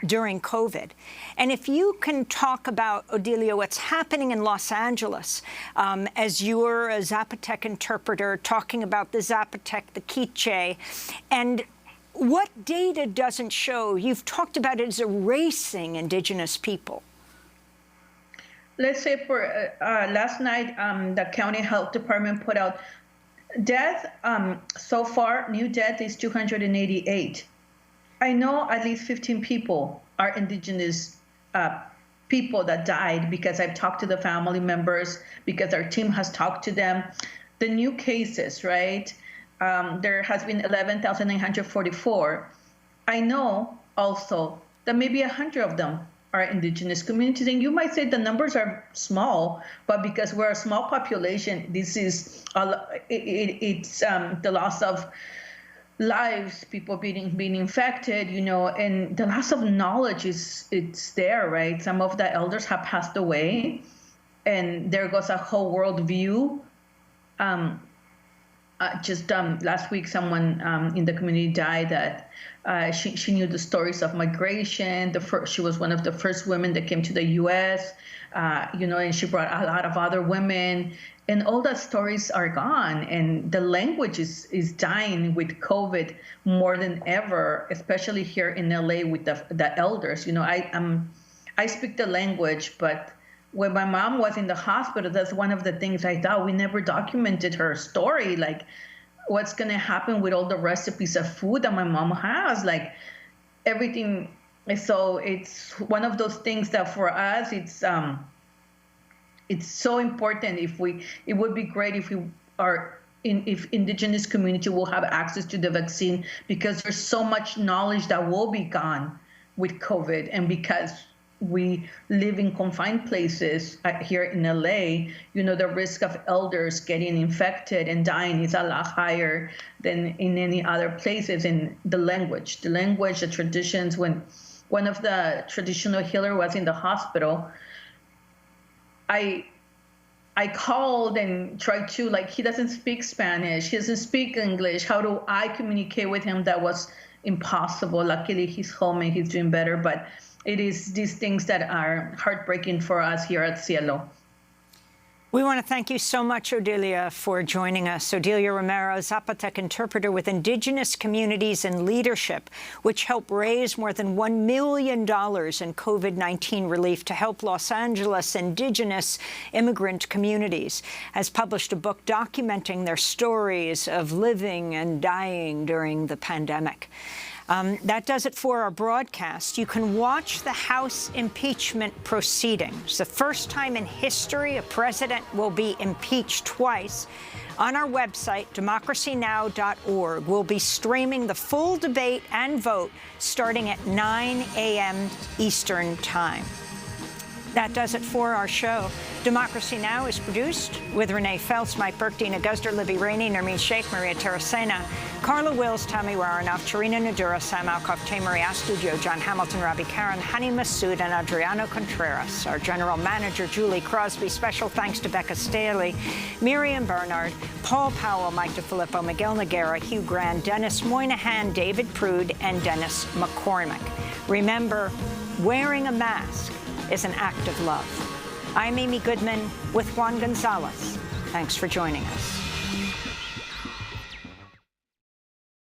during COVID. And if you can talk about, Odilia, what's happening in Los Angeles, as you're a Zapotec interpreter talking about the Zapotec, the Quiche, and what data doesn't show? You've talked about it as erasing indigenous people. Let's say for last night, the county health department put out death. So far, new death is 288. I know at least 15 people are indigenous people that died because I've talked to the family members, because our team has talked to them. The new cases, right? There has been 11,944. I know also that maybe 100 of them are indigenous communities. And you might say the numbers are small, but because we're a small population, this is it's the loss of lives, people being infected, and the loss of knowledge it's there, right? Some of the elders have passed away, and there goes a whole world view. Last week, someone in the community died that she knew the stories of migration. She was one of the first women that came to the U.S., and she brought a lot of other women. And all those stories are gone. And the language is dying with COVID more than ever, especially here in L.A. with the elders. I speak the language, but when my mom was in the hospital, that's one of the things I thought. We never documented her story, like what's going to happen with all the recipes of food that my mom has, like everything. So it's one of those things that for us, it's so important. It would be great if if indigenous community will have access to the vaccine, because there's so much knowledge that will be gone with COVID, and because we live in confined places here in LA, the risk of elders getting infected and dying is a lot higher than in any other places. And the language, the traditions, when one of the traditional healer was in the hospital, I called and tried to, he doesn't speak Spanish, he doesn't speak English. How do I communicate with him? That was impossible. Luckily, he's home and he's doing better, but it is these things that are heartbreaking for us here at Cielo. We want to thank you so much, Odilia, for joining us. Odilia Romero, Zapotec interpreter with Indigenous Communities and Leadership, which helped raise more than $1 million in COVID-19 relief to help Los Angeles Indigenous immigrant communities, has published a book documenting their stories of living and dying during the pandemic. That does it for our broadcast. You can watch the House impeachment proceedings. The first time in history a president will be impeached twice. On our website, democracynow.org, we'll be streaming the full debate and vote starting at 9 a.m. Eastern Time. That does it for our show. Democracy Now! Is produced with Renee Feltz, Mike Burke, Dina Guzder, Libby Rainey, Nermeen Sheikh, Maria Terracena, Carla Wills, Tommy Waranoff, Charina Nadura, Sam Alcoff, Tamari Astudio, John Hamilton, Robbie Karen, Hani Massoud, and Adriano Contreras. Our general manager, Julie Crosby. Special thanks to Becca Staley, Miriam Bernard, Paul Powell, Mike DeFilippo, Miguel Noguera, Hugh Grant, Dennis Moynihan, David Prude, and Dennis McCormick. Remember, wearing a mask is an act of love. I'm Amy Goodman with Juan González, Thanks for joining us.